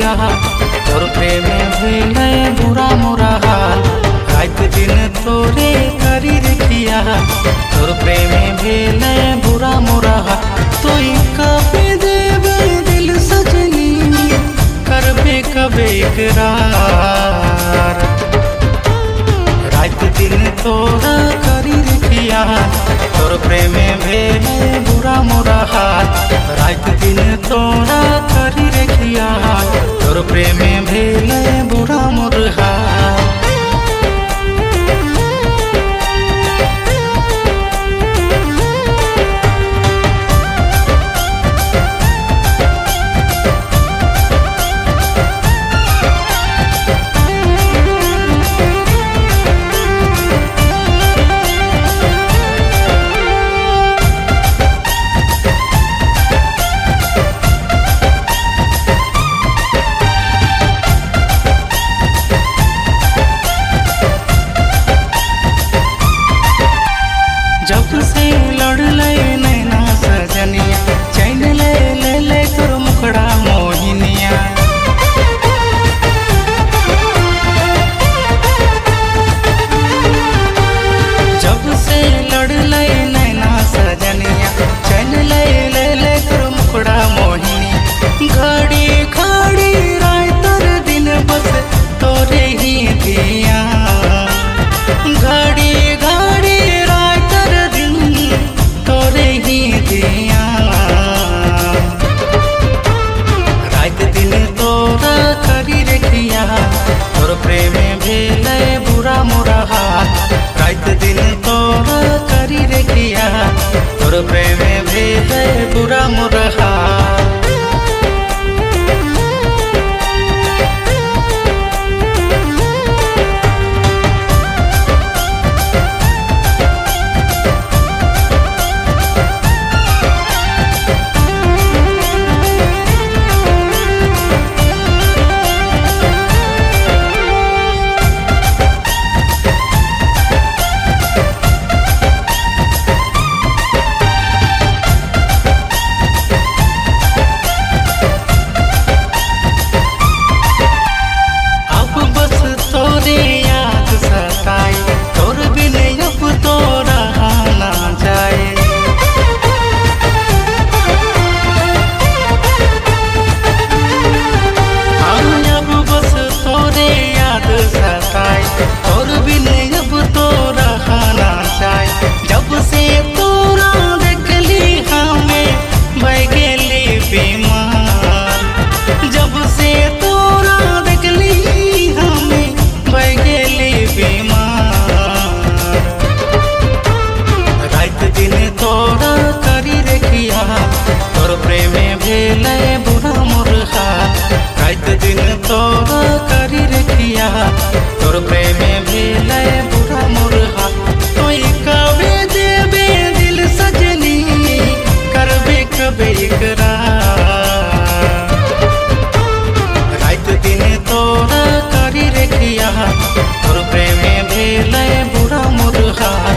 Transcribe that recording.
रखिया तोर प्रेमे भेले बुरा मोरा हाल रात दिन तोरे करी रखिया तोर प्रेमे भेले बुरा मोरा हाल तोई कबे देवे दिल सजनी करबे कबे इकरार रात दिन तोरा करी रखिया तोर प्रेमे भेले बुरा मोरा हाल रात दिन तोरा करी रखिया तोर प्रेमे भेले बुरा मोरा हाल जब से लड़ले नैना सजनिया चैन ले ले ले तोर मुखड़ा मोहिनिया जब से लड़ले नैना सजनिया चैन ले ले ले तोर मुखड़ा मोहिनी घड़ी घड़ी रात दिन बस तोरे ही दिया घड़ी घड़ी दिया रात दिन तोरा करी रखिया तोर प्रेमे भेले बुरा मोरा हाल रात दिन तोरा करी रखिया तोर प्रेमे भेले बुरा मोरा हाल तोर प्रेमे भेले बुरा मोरा हाल रात दिन तोरा करी रखिया तोर प्रेमे भेले बुरा मोरा हाल तोई कबे देवे दिल सजनी करबे कबे इकरार रात दिन तोरा करी रखिया तोर प्रेमे भेले बुरा मोरा हाल।